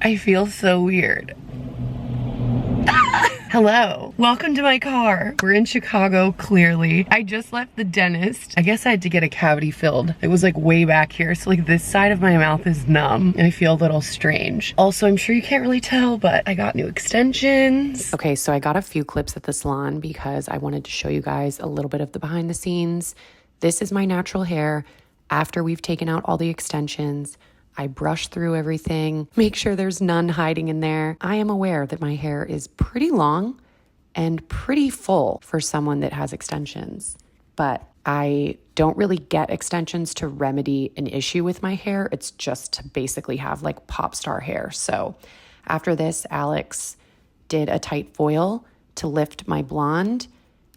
I feel so weird. Hello, welcome to my car. We're in Chicago, clearly. I just left the dentist. I guess I had to get a cavity filled. It was like way back here, so like this side of my mouth is numb and I feel a little strange. Also, I'm sure you can't really tell, but I got new extensions. Okay, so I got a few clips at the salon because I wanted to show you guys a little bit of the behind the scenes. This is my natural hair after we've taken out all the extensions. I brush through everything, make sure there's none hiding in there. I am aware that my hair is pretty long and pretty full for someone that has extensions, but I don't really get extensions to remedy an issue with my hair. It's just to basically have like pop star hair. So after this, Alex did a tight foil to lift my blonde,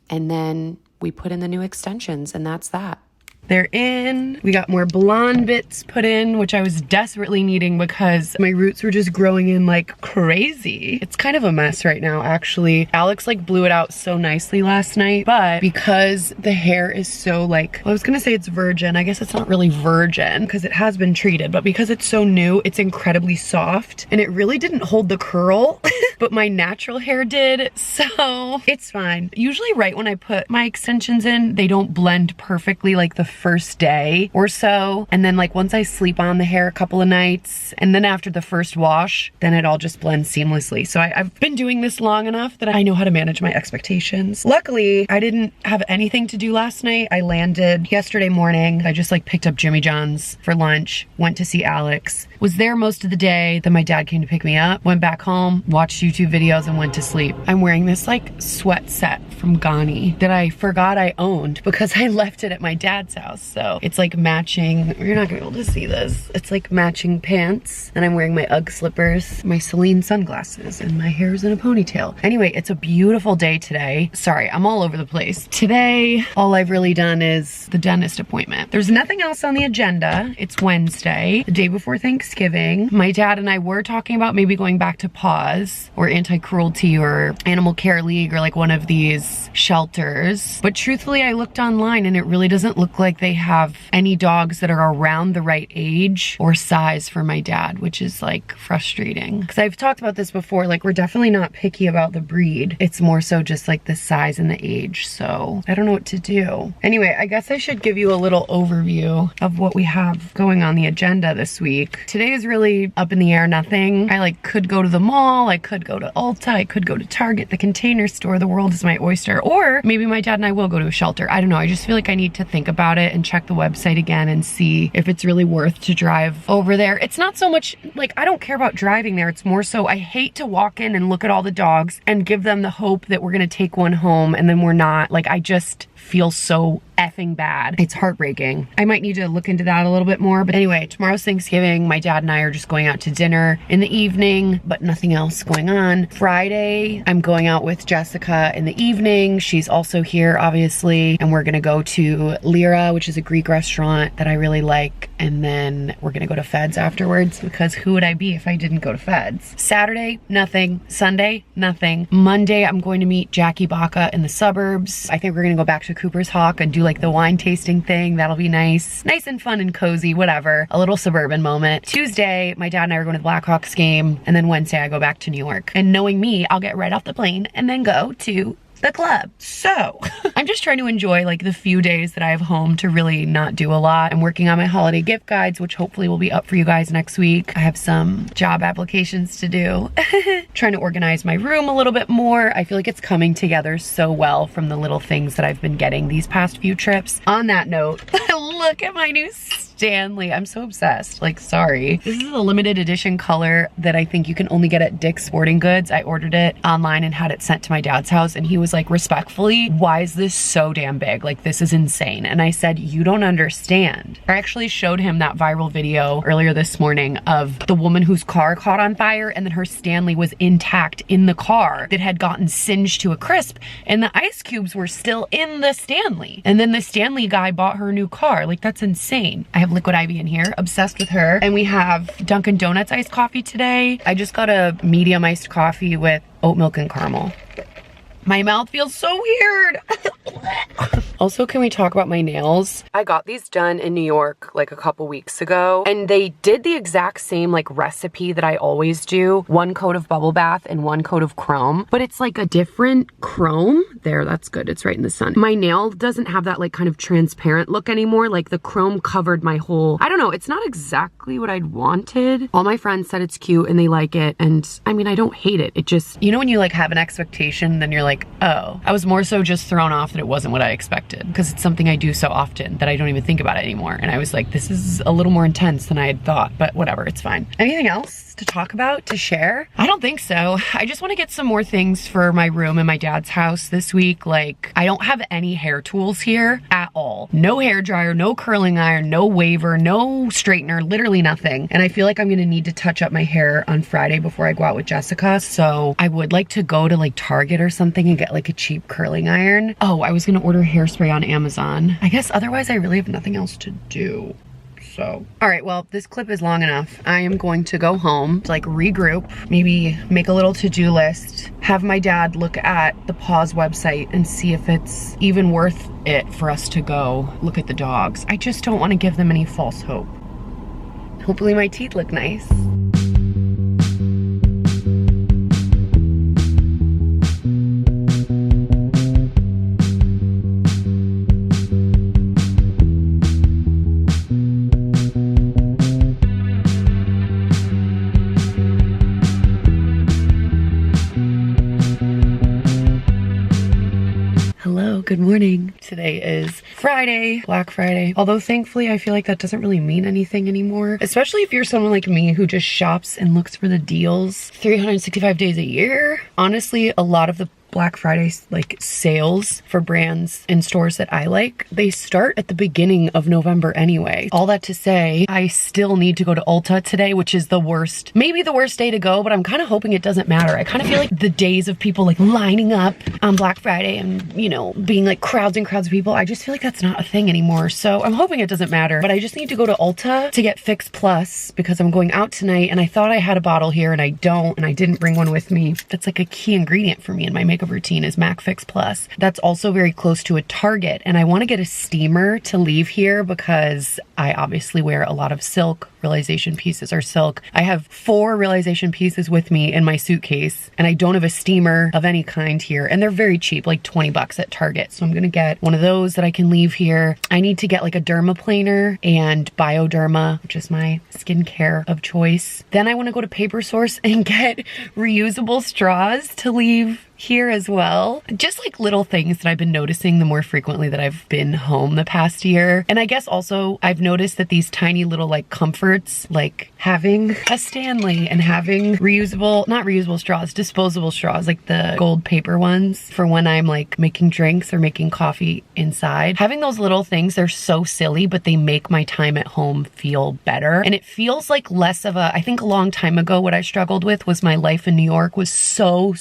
and then we put in the new extensions, and that's that. They're in. We got more blonde bits put in, which I was desperately needing because my roots were just growing in like crazy. It's kind of a mess right now, actually. Alex like blew it out so nicely last night, but because the hair is so like, well, I was gonna say it's virgin. I guess it's not really virgin because it has been treated, but because it's so new, it's incredibly soft and it really didn't hold the curl, but my natural hair did, so it's fine. Usually right when I put my extensions in, they don't blend perfectly like the first day or so, and then like once I sleep on the hair a couple of nights and then after the first wash, then it all just blends seamlessly. So I've been doing this long enough that I know how to manage my expectations. Luckily, I didn't have anything to do last night. I landed yesterday morning. I just like picked up Jimmy John's for lunch, went to see Alex, was there most of the day. Then my dad came to pick me up, went back home, watched YouTube videos, and went to sleep. I'm wearing this like sweat set from Ghani that I forgot I owned because I left it at my dad's house. So it's like matching, you're not gonna be able to see this. It's like matching pants, and I'm wearing my UGG slippers, my Salon sunglasses, and my hair's in a ponytail. Anyway, it's a beautiful day today. Sorry, I'm all over the place. Today, all I've really done is the dentist appointment. There's nothing else on the agenda. It's Wednesday, the day before Thanksgiving. My dad and I were talking about maybe going back to PAWS or Anti-Cruelty or Animal Care League or like one of these shelters. But truthfully, I looked online and it really doesn't look like they have any dogs that are around the right age or size for my dad, which is like frustrating. Because I've talked about this before, like we're definitely not picky about the breed. It's more so just like the size and the age. So I don't know what to do. Anyway, I guess I should give you a little overview of what we have going on the agenda this week. Today is really up in the air, nothing. I like could go to the mall, I could go to Ulta, I could go to Target, the Container Store, the world is my oyster, or maybe my dad and I will go to a shelter. I don't know, I just feel like I need to think about it and check the website again and see if it's really worth to drive over there. It's not so much like I don't care about driving there, it's more so I hate to walk in and look at all the dogs and give them the hope that we're gonna take one home and then we're not. Like I just feel so effing bad. It's heartbreaking. I might need to look into that a little bit more. But anyway, tomorrow's Thanksgiving. My dad and I are just going out to dinner in the evening, but nothing else going on. Friday, I'm going out with Jessica in the evening. She's also here, obviously. And we're gonna go to Lyra, which is a Greek restaurant that I really like. And then we're gonna go to Fed's afterwards because who would I be if I didn't go to Fed's? Saturday, nothing. Sunday, nothing. Monday, I'm going to meet Jackie Baca in the suburbs. I think we're gonna go back to Cooper's Hawk and do like the wine tasting thing. That'll be nice. Nice and fun and cozy, whatever. A little suburban moment. Tuesday, my dad and I are going to the Blackhawks game. And then Wednesday, I go back to New York. And knowing me, I'll get right off the plane and then go to the club. So I'm just trying to enjoy like the few days that I have home to really not do a lot. I'm working on my holiday gift guides, which hopefully will be up for you guys next week. I have some job applications to do. Trying to organize my room a little bit more. I feel like it's coming together so well from the little things that I've been getting these past few trips. On that note, look at my new Stanley. I'm so obsessed. Like, sorry. This is a limited edition color that I think you can only get at Dick's Sporting Goods. I ordered it online and had it sent to my dad's house and he was like, respectfully, why is this so damn big? Like, this is insane. And I said, you don't understand. I actually showed him that viral video earlier this morning of the woman whose car caught on fire and then her Stanley was intact in the car that had gotten singed to a crisp and the ice cubes were still in the Stanley. And then the Stanley guy bought her a new car. Like, that's insane. I have Liquid Ivy in here, obsessed with her. And we have Dunkin' Donuts iced coffee today. I just got a medium iced coffee with oat milk and caramel. My mouth feels so weird. Also, can we talk about my nails? I got these done in New York like a couple weeks ago, and they did the exact same like recipe that I always do. 1 coat of bubble bath and 1 coat of chrome, but it's like a different chrome. There, that's good. It's right in the sun. My nail doesn't have that like kind of transparent look anymore. Like the chrome covered my whole, I don't know. It's not exactly what I'd wanted. All my friends said it's cute and they like it. And I mean, I don't hate it. It just, you know, when you like have an expectation, then you're like, oh, I was more so just thrown off that it wasn't what I expected, because it's something I do so often that I don't even think about it anymore. And I was like, this is a little more intense than I had thought, but whatever, it's fine. Anything else to talk about, to share? I don't think so. I just want to get some more things for my room in my dad's house this week. Like, I don't have any hair tools here at all. No hair dryer, no curling iron, no waver, no straightener, literally nothing. And I feel like I'm gonna need to touch up my hair on Friday before I go out with Jessica. So I would like to go to like Target or something and get like a cheap curling iron. Oh, I was gonna order hairspray on Amazon. I guess otherwise I really have nothing else to do. So, all right, well, this clip is long enough. I am going to go home to like regroup, maybe make a little to-do list, have my dad look at the Paws website and see if it's even worth it for us to go look at the dogs. I just don't want to give them any false hope. Hopefully my teeth look nice. Good morning. Today is Friday, Black Friday. Although thankfully I feel like that doesn't really mean anything anymore, especially if you're someone like me who just shops and looks for the deals 365 days a year. Honestly, a lot of the Black Friday like sales for brands and stores that I like, they start at the beginning of November anyway. All that to say, I still need to go to Ulta today, which is the worst, maybe the worst day to go, but I'm kind of hoping it doesn't matter. I kind of feel like the days of people like lining up on Black Friday and, you know, being like crowds and crowds of people, I just feel like that's not a thing anymore. So I'm hoping it doesn't matter, but I just need to go to Ulta to get Fix Plus because I'm going out tonight and I thought I had a bottle here and I don't, and I didn't bring one with me. That's like a key ingredient for me in my makeup routine is MAC Fix Plus. That's also very close to a Target, and I want to get a steamer to leave here because I obviously wear a lot of silk. Realization pieces are silk. I have 4 realization pieces with me in my suitcase, and I don't have a steamer of any kind here, and they're very cheap, like 20 bucks at Target. So I'm gonna get one of those that I can leave here. I need to get like a dermaplaner and Bioderma, which is my skincare of choice. Then I want to go to Paper Source and get reusable straws to leave here as well. Just like little things that I've been noticing the more frequently that I've been home the past year. And I guess also I've noticed that these tiny little like comforts, like having a Stanley and having reusable, not reusable straws, disposable straws, like the gold paper ones for when I'm like making drinks or making coffee inside. Having those little things, they're so silly, but they make my time at home feel better. And it feels like less of a, I think a long time ago what I struggled with was my life in New York was so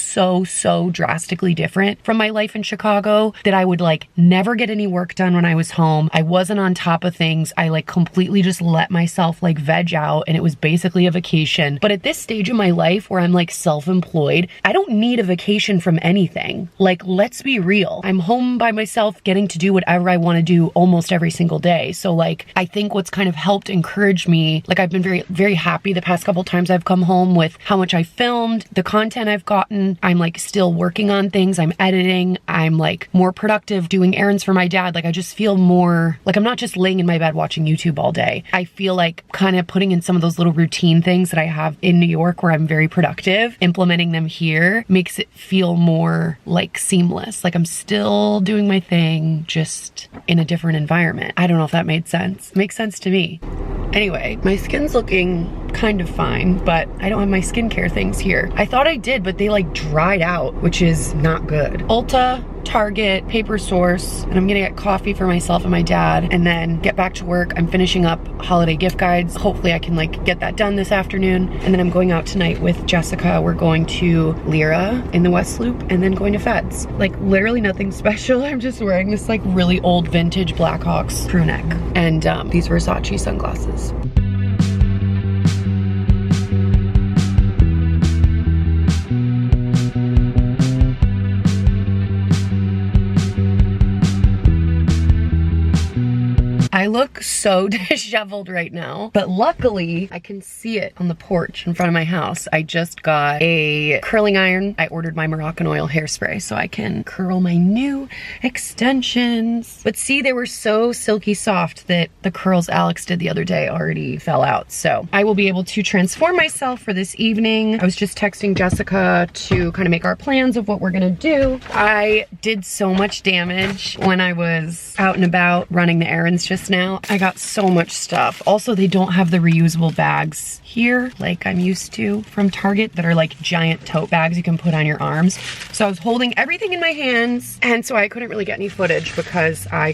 drastically different from my life in Chicago that I would like never get any work done when I was home. I wasn't on top of things. I like completely just let myself like veg out, and it was basically a vacation. But at this stage in my life where I'm like self-employed, I don't need a vacation from anything. Like, let's be real. I'm home by myself getting to do whatever I want to do almost every single day. So like, I think what's kind of helped encourage me, like I've been very happy the past couple times I've come home with how much I filmed, the content I've gotten. I'm like still working on things. I'm editing. I'm like more productive doing errands for my dad. Like I just feel more like I'm not just laying in my bed watching YouTube all day. I feel like kind of putting in some of those little routine things that I have in New York where I'm very productive, implementing them here makes it feel more like seamless. Like I'm still doing my thing, just in a different environment. I don't know if that made sense. It makes sense to me. Anyway, my skin's looking kind of fine, but I don't have my skincare things here. I thought I did, but they like dried out, which is not good. Ulta, Target, Paper Source, and I'm gonna get coffee for myself and my dad and then get back to work. I'm finishing up holiday gift guides. Hopefully I can like get that done this afternoon. And then I'm going out tonight with Jessica. We're going to Lyra in the West Loop and then going to Feds. Like literally nothing special. I'm just wearing this like really old vintage Blackhawks crew neck and these Versace sunglasses. look so disheveled right now, but luckily I can see it on the porch in front of my house. I just got a curling iron. I ordered my Moroccan oil hairspray so I can curl my new extensions. But see, they were so silky soft that the curls Alex did the other day already fell out. So I will be able to transform myself for this evening. I was just texting Jessica to kind of make our plans of what we're gonna do. I did so much damage when I was out and about running the errands just now. I got so much stuff. Also, they don't have the reusable bags here like I'm used to from Target that are like giant tote bags you can put on your arms. So I was holding everything in my hands, and so I couldn't really get any footage because I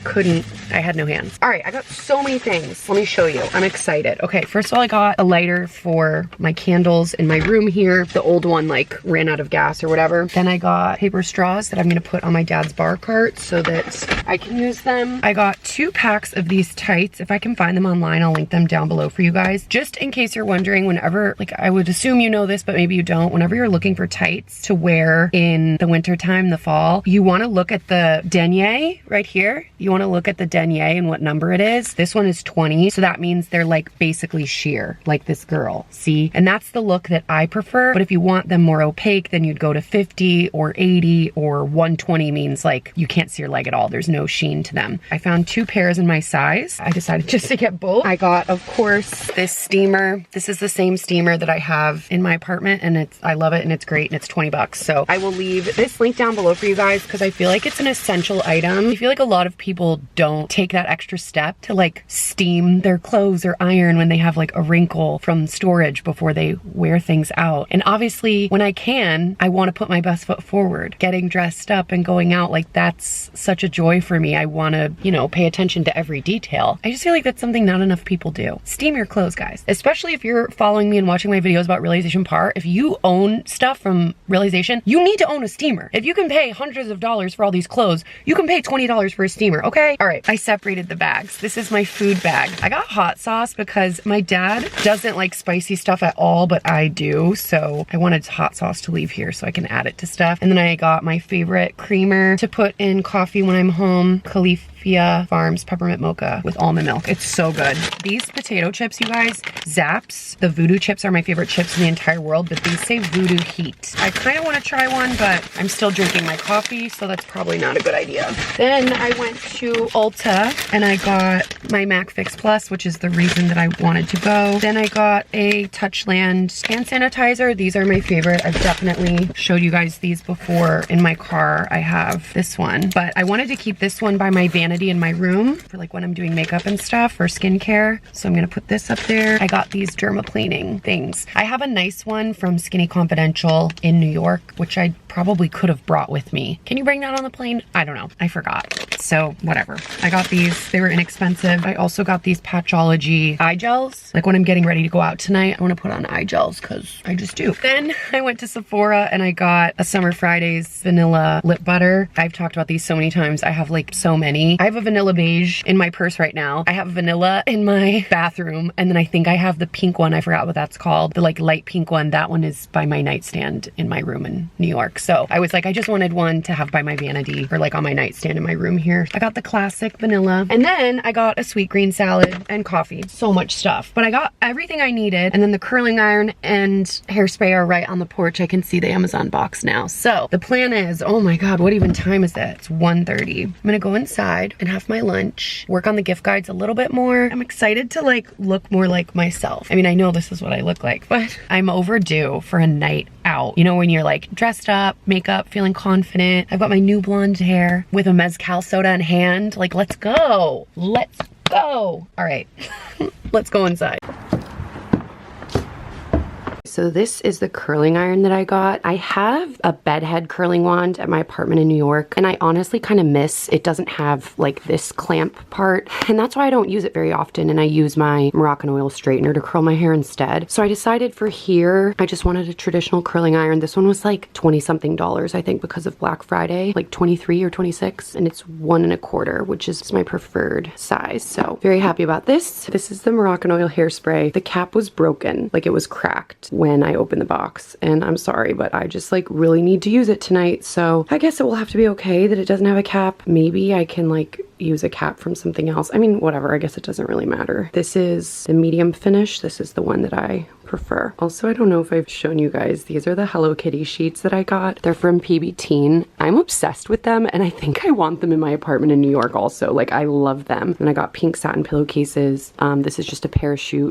had no hands. All right, I got so many things. Let me show you. I'm excited. Okay, first of all, I got a lighter for my candles in my room here. The old one like ran out of gas or whatever. Then I got paper straws that I'm gonna put on my dad's bar cart so that I can use them. I got 2 packs of these tights. If I can find them online, I'll link them down below for you guys. Just in case you're wondering, whenever, like I would assume you know this, but maybe you don't, whenever you're looking for tights to wear in the winter time, the fall, you wanna look at the denier right here. You wanna look at the denier and what number it is. This one is 20, so that means they're like basically sheer, like this girl, see? And that's the look that I prefer, but if you want them more opaque, then you'd go to 50 or 80, or 120 means like you can't see your leg at all. There's no sheen to them. I found 2 pairs in my size. I decided just to get both. I got, of course, this steamer. This is the same steamer that I have in my apartment, and I love it, and it's great, and it's 20 bucks. So I will leave this link down below for you guys because I feel like it's an essential item. I feel like a lot of people don't take that extra step to like steam their clothes or iron when they have like a wrinkle from storage before they wear things out. And obviously when I can, I want to put my best foot forward. Getting dressed up and going out, like that's such a joy for me. I want to, you know, pay attention to every detail. I just feel like that's something not enough people do. Steam your clothes, guys. Especially if you're following me and watching my videos about Realization Par. If you own stuff from Realization, you need to own a steamer. If you can pay hundreds of dollars for all these clothes, you can pay $20 for a steamer, okay? All right, I separated the bags. This is my food bag. I got hot sauce because my dad doesn't like spicy stuff at all, but I do. So I wanted hot sauce to leave here so I can add it to stuff. And then I got my favorite creamer to put in coffee when I'm home, Califia Farms peppermint mocha with almond milk. It's so good. These potato chips, you guys, Zapp's, the Voodoo chips are my favorite chips in the entire world, but these say Voodoo Heat. I kind of want to try one, but I'm still drinking my coffee, so that's probably not a good idea. Then I went to Ulta and I got my Mac Fix Plus, which is the reason that I wanted to go. Then I got a Touchland hand sanitizer. These are my favorite. I've definitely showed you guys these before in my car. I have this one, but I wanted to keep this one by my vanity in my room for like when I'm doing makeup and stuff or skincare. So I'm gonna put this up there. I got these dermaplaning things. I have a nice one from Skinny Confidential in New York, which I probably could have brought with me. Can you bring that on the plane? I don't know. I forgot. So whatever. I got these. They were inexpensive. I also got these Patchology eye gels. Like when I'm getting ready to go out tonight, I want to put on eye gels because I just do. Then I went to Sephora and I got a Summer Fridays vanilla lip butter. I've talked about these so many times. I have like so many. I have a vanilla beige in my purse right now. I have vanilla in my bathroom, and then I think I have the pink one. I forgot what that's called. The like light pink one. That one is by my nightstand in my room in New York. So I was like, I just wanted one to have by my vanity or like on my nightstand in my room here. I got the classic vanilla, and then I got a sweet green salad and coffee. So much stuff, but I got everything I needed. And then the curling iron and hairspray are right on the porch. I can see the Amazon box now. So the plan is, oh my God, what even time is it? It's 1:30. I'm gonna go inside and have my lunch, work on the gift guides a little bit more. I'm excited to like look more like myself. I mean, I know this is what I look like, but I'm overdue for a night out. You know, when you're like dressed up, makeup, feeling confident. I've got my new blonde hair with a mezcal soda in hand. Like, let's go. Let's go. All right, let's go inside. So this is the curling iron that I got. I have a bedhead curling wand at my apartment in New York, and I honestly kind of miss it doesn't have like this clamp part, and that's why I don't use it very often, and I use my Moroccan oil straightener to curl my hair instead. So I decided for here, I just wanted a traditional curling iron. This one was like 20 something dollars, I think, because of Black Friday, like 23 or 26, and it's 1 1/4, which is my preferred size. So very happy about this. This is the Moroccan oil hairspray. The cap was broken, like it was cracked when I opened the box, and I'm sorry, but I just like really need to use it tonight. So I guess it will have to be okay that it doesn't have a cap. Maybe I can like use a cap from something else. I mean, whatever, I guess it doesn't really matter. This is the medium finish. This is the one that I prefer. Also, I don't know if I've shown you guys, these are the Hello Kitty sheets that I got. They're from PB Teen. I'm obsessed with them, and I think I want them in my apartment in New York also. Like, I love them. And I got pink satin pillowcases. This is just a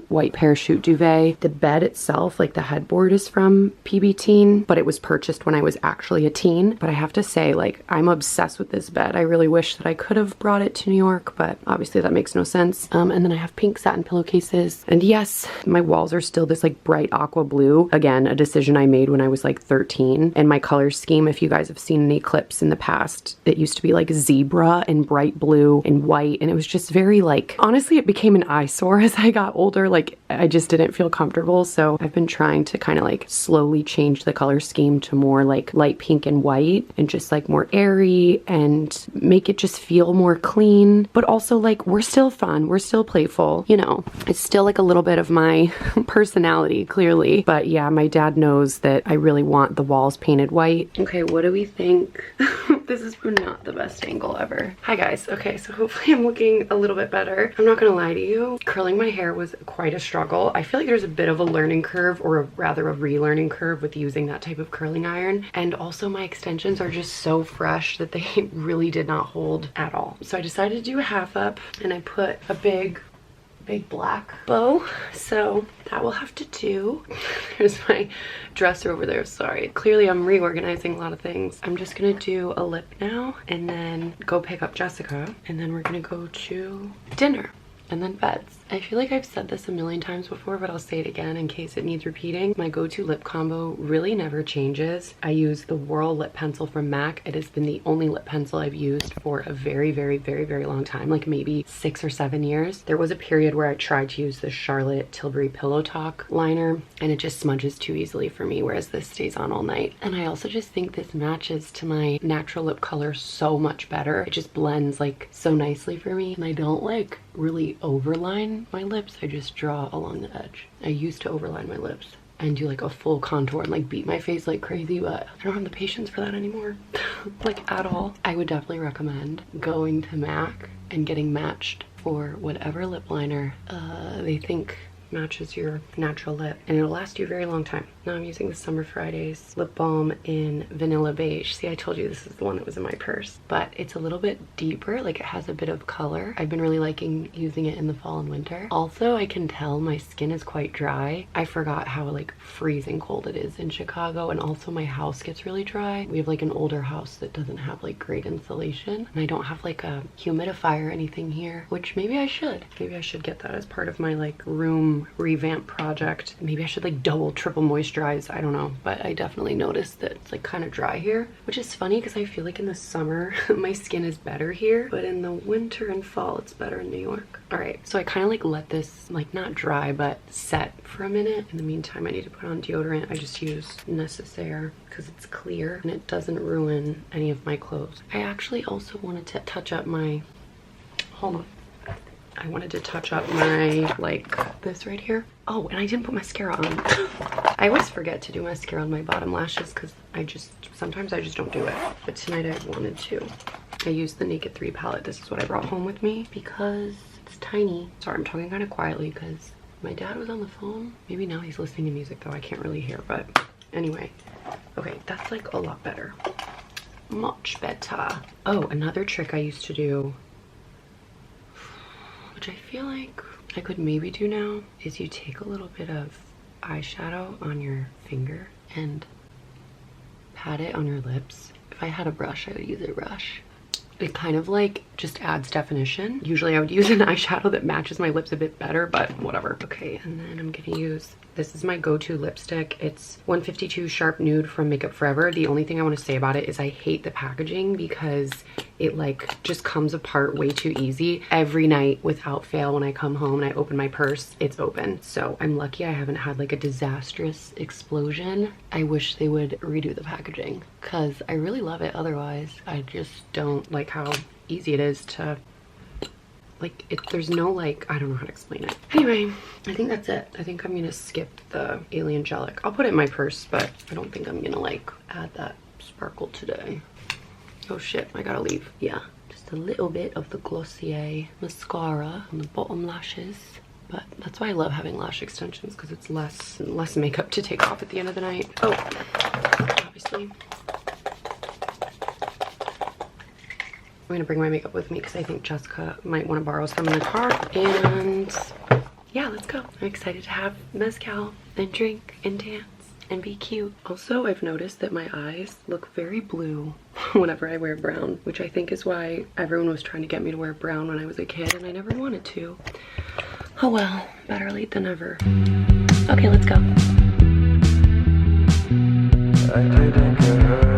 white parachute duvet. The bed itself, like the headboard, is from PB Teen, but it was purchased when I was actually a teen. But I have to say, like, I'm obsessed with this bed. I really wish that I could have brought it to New York, but obviously that makes no sense. And then I have pink satin pillowcases. And yes, my walls are still this like bright aqua blue. Again, a decision I made when I was like 13. And my color scheme, if you guys have seen any clips in the past, it used to be like zebra and bright blue and white. And it was just very like, honestly, it became an eyesore as I got older. Like, I just didn't feel comfortable. So I've been trying to kind of like slowly change the color scheme to more like light pink and white and just like more airy and make it just feel more clean. But also like, we're still fun. We're still playful. You know, it's still like a little bit of my personality, clearly. But yeah, my dad knows that I really want the walls painted white. Okay, what do we think? This is not the best angle ever. Hi guys. Okay, so hopefully I'm looking a little bit better. I'm not gonna lie to you. Curling my hair was quite a struggle. I feel like there's a bit of a learning curve, or rather a relearning curve with using that type of curling iron. And also my extensions are just so fresh that they really did not hold at all. So I decided to do a half up, and I put a big black bow, so that will have to do. There's my dresser over there, sorry. Clearly I'm reorganizing a lot of things. I'm just gonna do a lip now and then go pick up Jessica, and then we're gonna go to dinner and then beds. I feel like I've said this a million times before, but I'll say it again in case it needs repeating. My go-to lip combo really never changes. I use the Whirl lip pencil from MAC. It has been the only lip pencil I've used for a very, very, very, very long time, like maybe 6 or 7 years. There was a period where I tried to use the Charlotte Tilbury Pillow Talk liner, and it just smudges too easily for me, whereas this stays on all night. And I also just think this matches to my natural lip color so much better. It just blends like so nicely for me, and I don't like really overline my lips. I just draw along the edge. I used to overline my lips and do like a full contour and like beat my face like crazy, but I don't have the patience for that anymore. Like at all. I would definitely recommend going to MAC and getting matched for whatever lip liner they think matches your natural lip, and it'll last you a very long time. Now I'm using the Summer Fridays lip balm in Vanilla Beige. See, I told you this is the one that was in my purse, but it's a little bit deeper, like it has a bit of color. I've been really liking using it in the fall and winter. Also, I can tell my skin is quite dry. I forgot how like freezing cold it is in Chicago, and also my house gets really dry. We have like an older house that doesn't have like great insulation, and I don't have like a humidifier or anything here, which maybe I should. Maybe I should get that as part of my like room revamp project. Maybe I should like double, triple moisturize. I don't know, but I definitely noticed that it's like kind of dry here, which is funny because I feel like in the summer my skin is better here, but in the winter and fall it's better in New York. All right, so I kind of like let this like not dry but set for a minute. In the meantime, I need to put on deodorant. I just use Necessaire because it's clear and it doesn't ruin any of my clothes. I actually also wanted to touch up my, hold on, I wanted to touch up my, like, this right here. Oh, and I didn't put mascara on. I always forget to do mascara on my bottom lashes because sometimes I just don't do it. But tonight I wanted to. I used the Naked 3 palette. This is what I brought home with me because it's tiny. Sorry, I'm talking kind of quietly because my dad was on the phone. Maybe now he's listening to music though. I can't really hear, but anyway. Okay, that's like a lot better. Much better. Oh, another trick I used to do, which I feel like I could maybe do now, is you take a little bit of eyeshadow on your finger and pat it on your lips. If I had a brush, I would use a brush. It kind of like just adds definition. Usually I would use an eyeshadow that matches my lips a bit better, but whatever. Okay, and then I'm gonna use, this is my go-to lipstick. It's 152 Sharp Nude from Makeup Forever. The only thing I want to say about it is I hate the packaging because it like just comes apart way too easy. Every night without fail when I come home and I open my purse, it's open. So I'm lucky I haven't had like a disastrous explosion. I wish they would redo the packaging because I really love it. Otherwise, I just don't like how easy it is to like it. There's no like, I don't know how to explain it. Anyway, I think that's it. I think I'm gonna skip the Alien Gelic. I'll put it in my purse, but I don't think I'm gonna like add that sparkle today. Oh shit, I gotta leave. Yeah, just a little bit of the Glossier mascara on the bottom lashes. But that's why I love having lash extensions, because it's less makeup to take off at the end of the night. Oh, obviously. I'm gonna bring my makeup with me because I think Jessica might want to borrow some in the car. And yeah, let's go. I'm excited to have mezcal and drink and dance and be cute. Also, I've noticed that my eyes look very blue whenever I wear brown, which I think is why everyone was trying to get me to wear brown when I was a kid and I never wanted to. Oh well, better late than never. Okay, let's go. I didn't get her.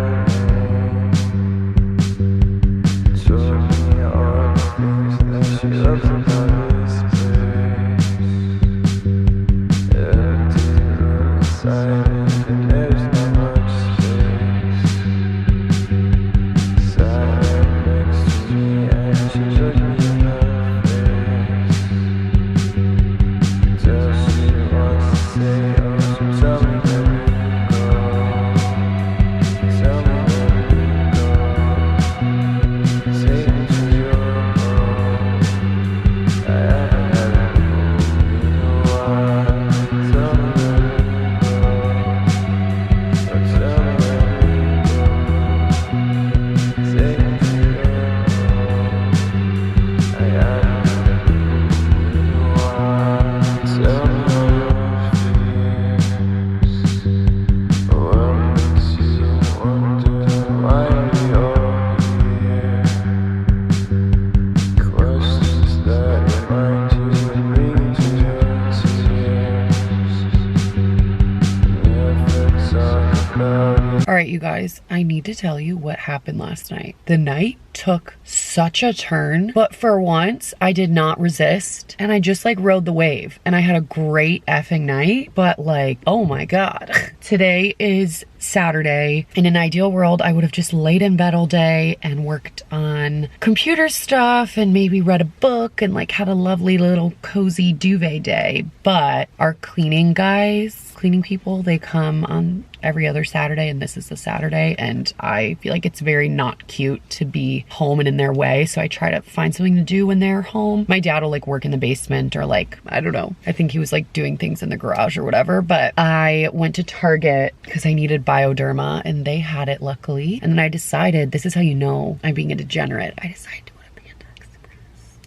Alright, you guys, I need to tell you what happened last night. The night took such a turn, but for once, I did not resist, and I just like rode the wave, and I had a great effing night, but like, oh my god. Today is Saturday. In an ideal world, I would have just laid in bed all day and worked on computer stuff and maybe read a book and like had a lovely little cozy duvet day, but our cleaning people, they come on every other Saturday, and this is the Saturday, and I feel like it's very not cute to be home and in their way, so I try to find something to do when they're home. My dad will like work in the basement, or like, I don't know, I think he was like doing things in the garage or whatever, but I went to Target because I needed Bioderma, and they had it luckily, and then I decided, this is how you know I'm being a degenerate, I decided to go to Panda Express.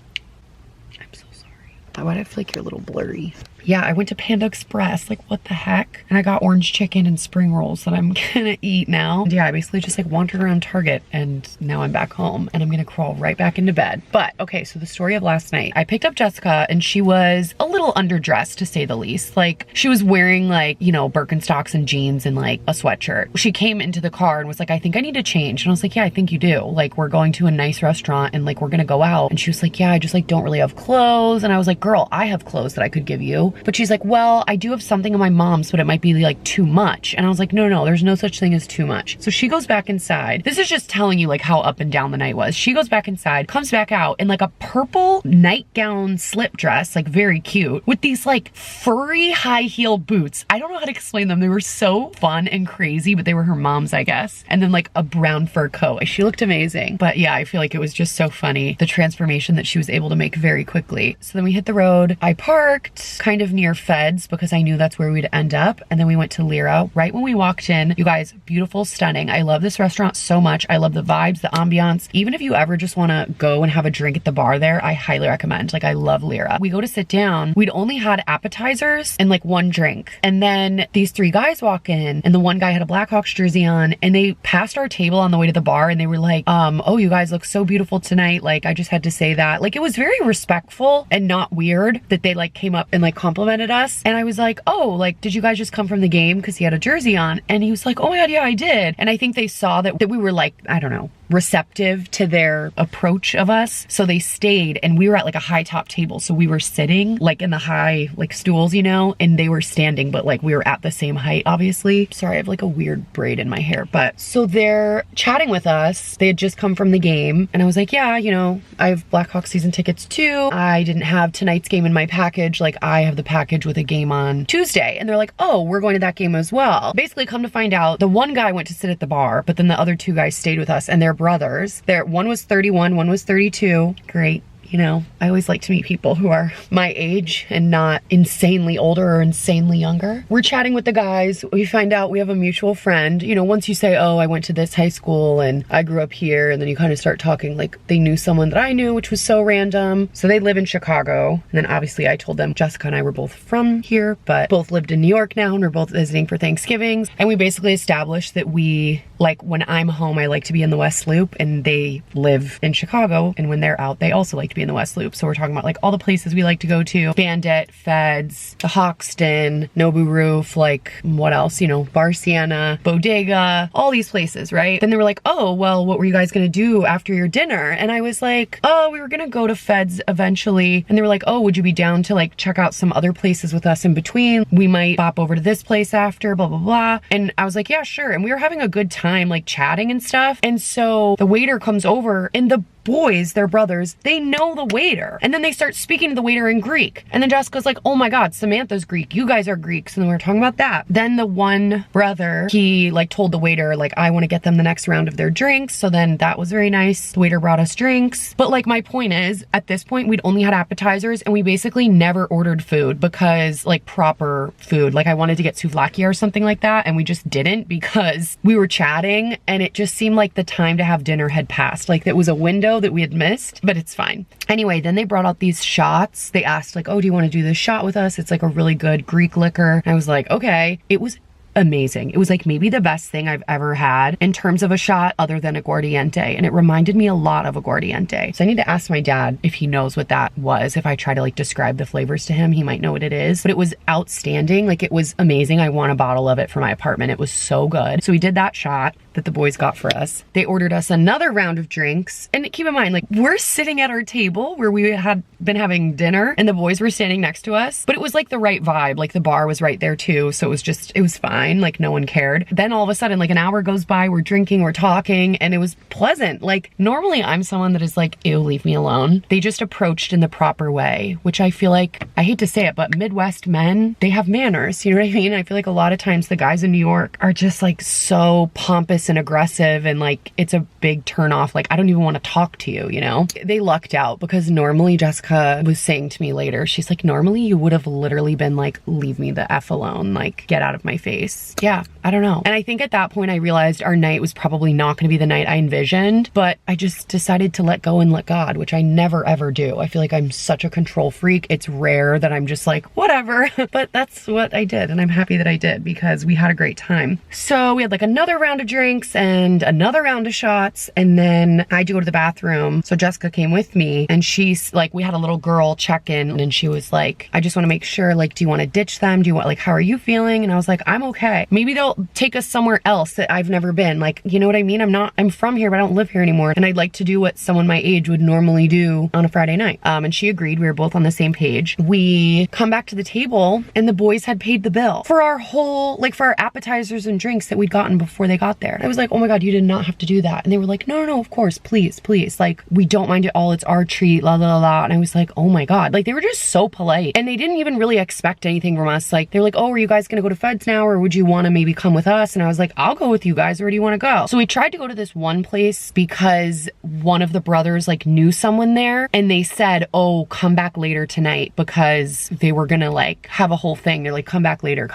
I'm so sorry. Why do I feel like you're a little blurry? Yeah, I went to Panda Express, like what the heck? And I got orange chicken and spring rolls that I'm gonna eat now. And yeah, I basically just like wandered around Target, and now I'm back home and I'm gonna crawl right back into bed. But okay, so the story of last night, I picked up Jessica and she was a little underdressed to say the least. Like she was wearing like, you know, Birkenstocks and jeans and like a sweatshirt. She came into the car and was like, I think I need to change. And I was like, yeah, I think you do. Like we're going to a nice restaurant and like we're gonna go out. And she was like, yeah, I just like don't really have clothes. And I was like, girl, I have clothes that I could give you. But she's like, well, I do have something in my mom's, but it might be like too much. And I was like, no, there's no such thing as too much. So she goes back inside. This is just telling you like how up and down the night was. She goes back inside, comes back out in like a purple nightgown slip dress, like very cute, with these like furry high heel boots. I don't know how to explain them. They were so fun and crazy, but they were her mom's, I guess. And then like a brown fur coat. She looked amazing. But yeah, I feel like it was just so funny, the transformation that she was able to make very quickly. So then we hit the road. I parked kind of near Feds because I knew that's where we'd end up. And then we went to Lyra right when we walked in. You guys, beautiful, stunning. I love this restaurant so much. I love the vibes, the ambiance. Even if you ever just want to go and have a drink at the bar there, I highly recommend. Like I love Lyra. We go to sit down. We'd only had appetizers and like one drink. And then these three guys walk in, and the one guy had a Blackhawks jersey on, and they passed our table on the way to the bar, and they were like, oh, you guys look so beautiful tonight. Like I just had to say that. Like it was very respectful and not weird that they like came up and like complimented us. And I was like, oh, like, did you guys just come from the game? Because he had a jersey on. And he was like, oh my god, yeah, I did. And I think they saw that we were like, I don't know, receptive to their approach of us. So they stayed, and we were at like a high top table. So we were sitting like in the high like stools, you know, and they were standing, but like we were at the same height, obviously. Sorry, I have like a weird braid in my hair. But so they're chatting with us. They had just come from the game. And I was like, yeah, you know, I have Blackhawks season tickets too. I didn't have tonight's game in my package. Like I have the package with a game on Tuesday. And they're like, oh, we're going to that game as well. Basically, come to find out, the one guy went to sit at the bar, but then the other two guys stayed with us, and they're brothers. One was 31, one was 32. Great. You know, I always like to meet people who are my age and not insanely older or insanely younger. We're chatting with the guys. We find out we have a mutual friend. You know, once you say, oh, I went to this high school and I grew up here, and then you kind of start talking like they knew someone that I knew, which was so random. So they live in Chicago. And then obviously I told them Jessica and I were both from here, but both lived in New York now, and we're both visiting for Thanksgivings. And we basically established that we, like, when I'm home, I like to be in the West Loop, and they live in Chicago. And when they're out, they also like to be in the West Loop. So we're talking about like all the places we like to go to: Bandit, Feds, the Hoxton, Nobu Roof, like what else, you know, Bar Sienna, Bodega, all these places, right? Then they were like, oh, well, what were you guys gonna do after your dinner? And I was like, oh, we were gonna go to Feds eventually. And they were like, oh, would you be down to like check out some other places with us in between? We might pop over to this place after, blah, blah, blah. And I was like, yeah, sure. And we were having a good time like chatting and stuff. And so the waiter comes over, and the boys, their brothers, they know the waiter. And then they start speaking to the waiter in Greek. And then Jessica's like, oh my God, Samantha's Greek. You guys are Greeks. And then we were talking about that. Then the one brother, he like told the waiter, like, I want to get them the next round of their drinks. So then that was very nice. The waiter brought us drinks. But like, my point is, at this point, we'd only had appetizers, and we basically never ordered food, because like proper food, like I wanted to get souvlaki or something like that. And we just didn't, because we were chatting, and it just seemed like the time to have dinner had passed. Like that was a window that we had missed, but it's fine. Anyway, then they brought out these shots. They asked like, oh, do you want to do this shot with us? It's like a really good Greek liquor. And I was like, okay. It was amazing. It was like maybe the best thing I've ever had in terms of a shot other than aguardiente. And it reminded me a lot of aguardiente. So I need to ask my dad if he knows what that was. If I try to like describe the flavors to him, he might know what it is. But it was outstanding. Like it was amazing. I want a bottle of it for my apartment. It was so good. So we did that shot that the boys got for us. They ordered us another round of drinks. And keep in mind, like we're sitting at our table where we had been having dinner, and the boys were standing next to us. But it was like the right vibe. Like the bar was right there too. So it was fine. Like no one cared. Then all of a sudden, like an hour goes by, we're drinking, we're talking, and it was pleasant. Like normally I'm someone that is like, ew, leave me alone. They just approached in the proper way, which I feel like, I hate to say it, but Midwest men, they have manners. You know what I mean? I feel like a lot of times the guys in New York are just like so pompous and aggressive, and like it's a big turn off. Like I don't even want to talk to you, you know? They lucked out, because normally, Jessica was saying to me later, she's like, normally you would have literally been like, leave me the F alone, like get out of my face. Yeah, I don't know. And I think at that point I realized our night was probably not going to be the night I envisioned, but I just decided to let go and let God, which I never ever do. I feel like I'm such a control freak. It's rare that I'm just like, whatever, but that's what I did. And I'm happy that I did, because we had a great time. So we had like another round of drinks and another round of shots. And then I had to go to the bathroom. So Jessica came with me, and she's like, we had a little girl check in, and she was like, I just want to make sure, like, do you want to ditch them? Do you want, like, how are you feeling? And I was like, I'm okay. Maybe they'll take us somewhere else that I've never been. Like, you know what I mean? I'm from here, but I don't live here anymore. And I'd like to do what someone my age would normally do on a Friday night. And she agreed. We were both on the same page. We come back to the table, and the boys had paid the bill for our whole, like for our appetizers and drinks that we'd gotten before they got there. I was like, oh my God, you did not have to do that. And they were like, no, of course, please. Like, we don't mind it all. It's our treat, la, la, la. And I was like, oh my God. Like, they were just so polite, and they didn't even really expect anything from us. Like, they're like, oh, are you guys gonna go to Feds now, or would you want to maybe come with us? And I was like, I'll go with you guys. Where do you want to go? So we tried to go to this one place because one of the brothers like knew someone there, and they said, oh, come back later tonight, because they were gonna like have a whole thing. They're like, come back later.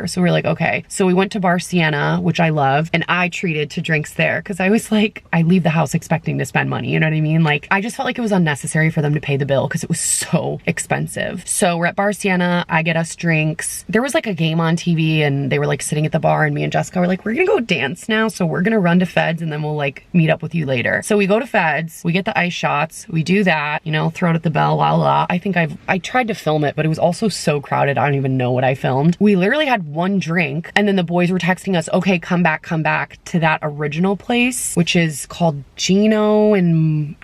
So we're like, okay. So we went to Bar Sienna, which I love, and I treated to drinks there, because I was like, I leave the house expecting to spend money. You know what I mean? Like, I just felt like it was unnecessary for them to pay the bill, because it was so expensive. So we're at Bar Sienna. I get us drinks. There was like a game on TV, and they were like sitting at the bar, and me and Jessica were like, we're gonna go dance now, so we're gonna run to Feds, and then we'll like meet up with you later. So we go to Feds, we get the ice shots, we do that, you know, throw it at the bell, la la. I think I tried to film it, but it was also so crowded, I don't even know what I filmed. We literally had one drink, and then the boys were texting us, okay, come back to that original place, which is called Gino and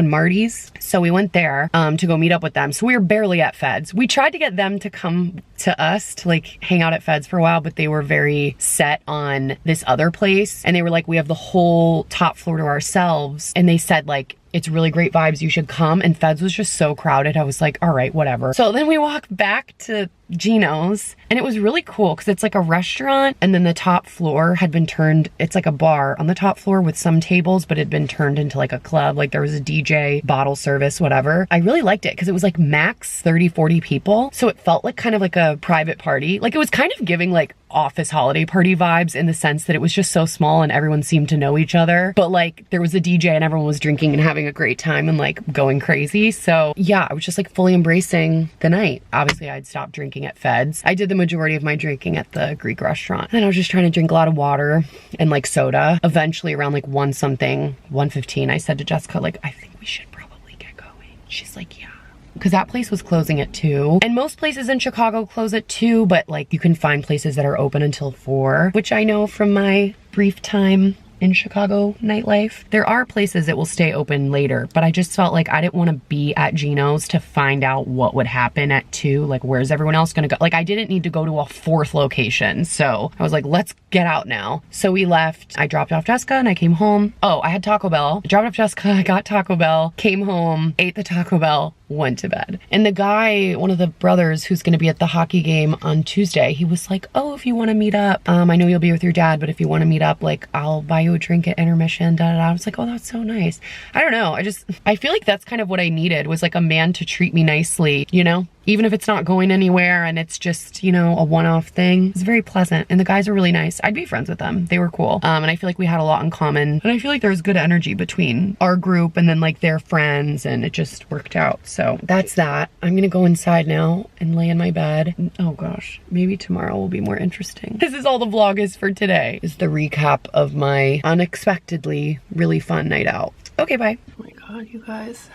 Marty's. So we went there to go meet up with them. So we were barely at Feds. We tried to get them to come to us to like hang out at Feds for a while, but they were very set on this other place, and they were like, we have the whole top floor to ourselves, and they said like, It's really great vibes. You should come. And Feds was just so crowded. I was like, all right, whatever. So then we walked back to Gino's, and it was really cool because it's like a restaurant, and then the top floor had been turned, it's like a bar on the top floor with some tables, but it had been turned into like a club. Like there was a DJ, bottle service, whatever. I really liked it because it was like max 30, 40 people. So it felt like kind of like a private party. Like it was kind of giving like office holiday party vibes in the sense that it was just so small and everyone seemed to know each other. But like there was a DJ and everyone was drinking and having a great time and like going crazy. So yeah, I was just like fully embracing the night. Obviously I'd stopped drinking at Feds. I did the majority of my drinking at the Greek restaurant. And I was just trying to drink a lot of water and like soda. Eventually around like 1:15, I said to Jessica, like, I think we should probably get going. She's like, yeah. Because that place was closing at 2. And most places in Chicago close at 2, but like you can find places that are open until 4, which I know from my brief time in Chicago nightlife. There are places that will stay open later, but I just felt like I didn't want to be at Gino's to find out what would happen at 2. Like, where's everyone else gonna go? Like, I didn't need to go to a 4th location. So I was like, let's get out now. So we left. I dropped off Jessica and I came home. Oh, I had Taco Bell. I dropped off Jessica, I got Taco Bell, came home, ate the Taco Bell, went to bed. And the guy, one of the brothers who's gonna be at the hockey game on Tuesday, he was like, oh, if you wanna meet up, I know you'll be with your dad, but if you wanna meet up, like, I'll buy you a drink at intermission, da da da. I was like, oh, that's so nice. I don't know, I feel like that's kind of what I needed, was like a man to treat me nicely, you know? Even if it's not going anywhere and it's just, you know, a one-off thing. It's very pleasant. And the guys are really nice. I'd be friends with them. They were cool. And I feel like we had a lot in common. And I feel like there's good energy between our group and then like their friends, and it just worked out. So that's that. I'm gonna go inside now and lay in my bed. Oh gosh, maybe tomorrow will be more interesting. This is all the vlog is for today. This is the recap of my unexpectedly really fun night out. Okay, bye. Oh my God, you guys,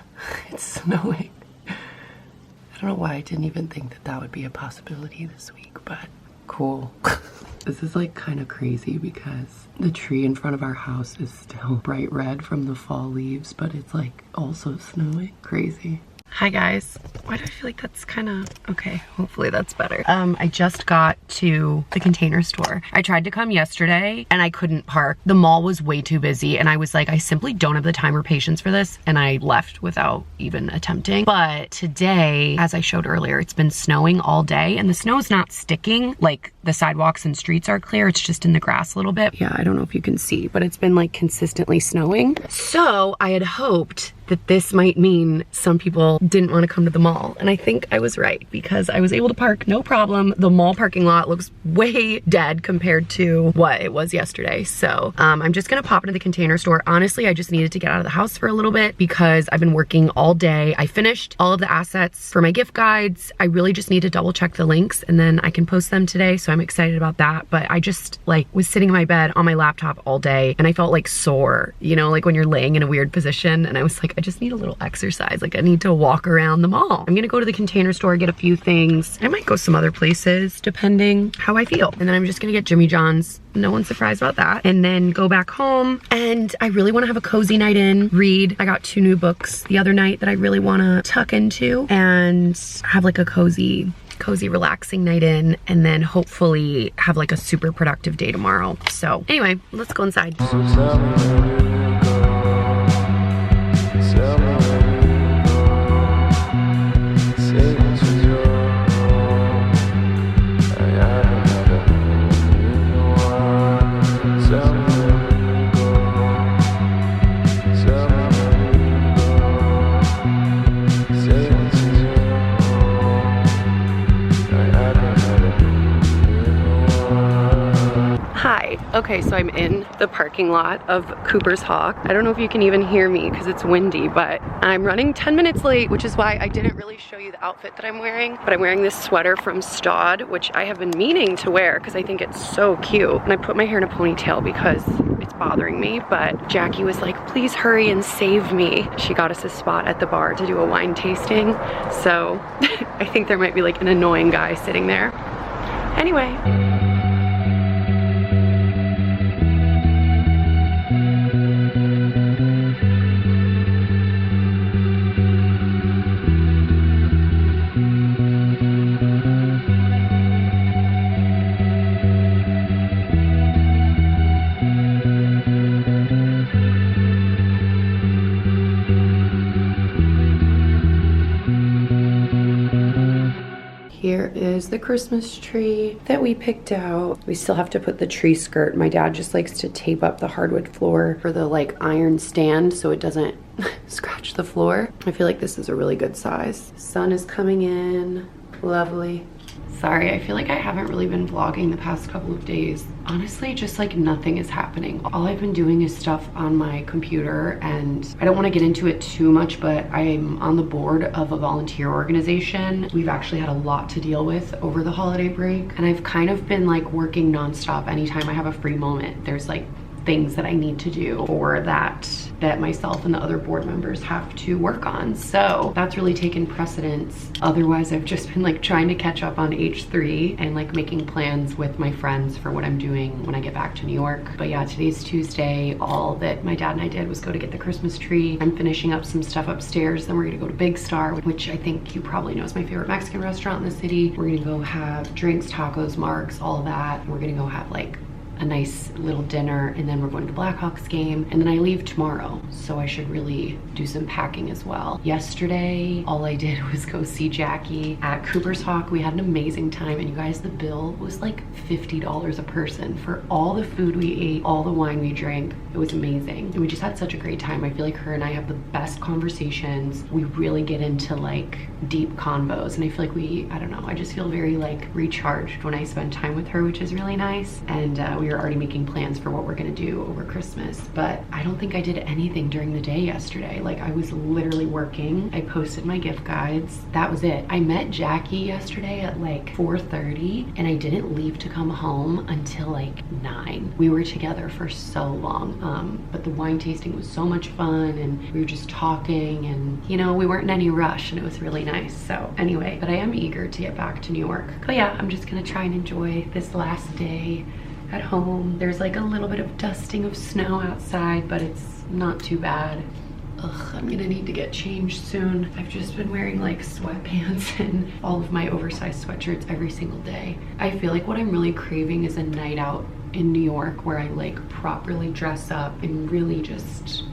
it's snowing. I don't know why I didn't even think that that would be a possibility this week, but cool. This is like kind of crazy because the tree in front of our house is still bright red from the fall leaves, but it's like also snowing. Crazy. Hi guys. Why do I feel like that's kind of okay? Hopefully that's better. I just got to the Container Store. I tried to come yesterday and I couldn't park. The mall was way too busy and I was like, I simply don't have the time or patience for this, and I left without even attempting. But today, as I showed earlier, it's been snowing all day and the snow is not sticking. Like the sidewalks and streets are clear. It's just in the grass a little bit. Yeah, I don't know if you can see, but it's been like consistently snowing. So I had hoped that this might mean some people didn't want to come to the mall. And I think I was right because I was able to park no problem. The mall parking lot looks way dead compared to what it was yesterday. So I'm just gonna pop into the Container Store. Honestly, I just needed to get out of the house for a little bit because I've been working all day. I finished all of the assets for my gift guides. I really just need to double check the links and then I can post them today. So I'm excited about that. But I just like was sitting in my bed on my laptop all day and I felt like sore, you know, like when you're laying in a weird position, and I was like, I just need a little exercise. Like I need to walk around the mall. I'm gonna go to the Container Store, get a few things. I might go some other places depending how I feel. And then I'm just gonna get Jimmy John's. No one's surprised about that. And then go back home. And I really wanna have a cozy night in, read. I got 2 new books the other night that I really wanna tuck into and have like a cozy, relaxing night in, and then hopefully have like a super productive day tomorrow. So anyway, let's go inside. Okay, so I'm in the parking lot of Cooper's Hawk. I don't know if you can even hear me because it's windy, but I'm running 10 minutes late, which is why I didn't really show you the outfit that I'm wearing. But I'm wearing this sweater from Staud, which I have been meaning to wear because I think it's so cute. And I put my hair in a ponytail because it's bothering me, but Jackie was like, please hurry and save me. She got us a spot at the bar to do a wine tasting. So I think there might be like an annoying guy sitting there. Anyway. is the Christmas tree that we picked out. We still have to put the tree skirt. My dad just likes to tape up the hardwood floor for the like iron stand so it doesn't scratch the floor. I feel like this is a really good size. Sun is coming in, lovely. Sorry, I feel like I haven't really been vlogging the past couple of days. Honestly, just like nothing is happening. All I've been doing is stuff on my computer, and I don't want to get into it too much, but I'm on the board of a volunteer organization. We've actually had a lot to deal with over the holiday break, and I've kind of been like working nonstop. Anytime I have a free moment, there's like things that I need to do or that myself and the other board members have to work on. So that's really taken precedence. Otherwise, I've just been like trying to catch up on H3 and like making plans with my friends for what I'm doing when I get back to New York. But yeah, today's Tuesday. All that my dad and I did was go to get the Christmas tree. I'm finishing up some stuff upstairs. Then we're gonna go to Big Star, which I think you probably know is my favorite Mexican restaurant in the city. We're gonna go have drinks, tacos, marks, all of that. We're gonna go have like a nice little dinner, and then we're going to the Blackhawks game, and then I leave tomorrow, so I should really do some packing as well. Yesterday, all I did was go see Jackie at Cooper's Hawk. We had an amazing time, and you guys, the bill was like $50 a person for all the food we ate, all the wine we drank. It was amazing, and we just had such a great time. I feel like her and I have the best conversations. We really get into like deep convos, and I feel like I don't know, I just feel very like recharged when I spend time with her, which is really nice. And we are already making plans for what we're gonna do over Christmas. But I don't think I did anything during the day yesterday. Like, I was literally working. I posted my gift guides. That was it. I met Jackie yesterday at like 4:30, and I didn't leave to come home until like 9. We were together for so long. But the wine tasting was so much fun, and we were just talking, and you know, we weren't in any rush, and it was really nice. So anyway, but I am eager to get back to New York. But yeah, I'm just gonna try and enjoy this last day at home. There's like a little bit of dusting of snow outside, but it's not too bad. Ugh, I'm gonna need to get changed soon. I've just been wearing like sweatpants and all of my oversized sweatshirts every single day. I feel like what I'm really craving is a night out in New York where I like properly dress up and really just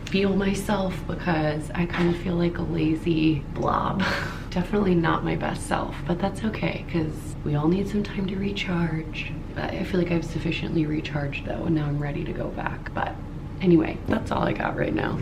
feel myself, because I kind of feel like a lazy blob. Definitely not my best self, but that's okay, because we all need some time to recharge. I feel like I've sufficiently recharged though, and now I'm ready to go back. But anyway, that's all I got right now.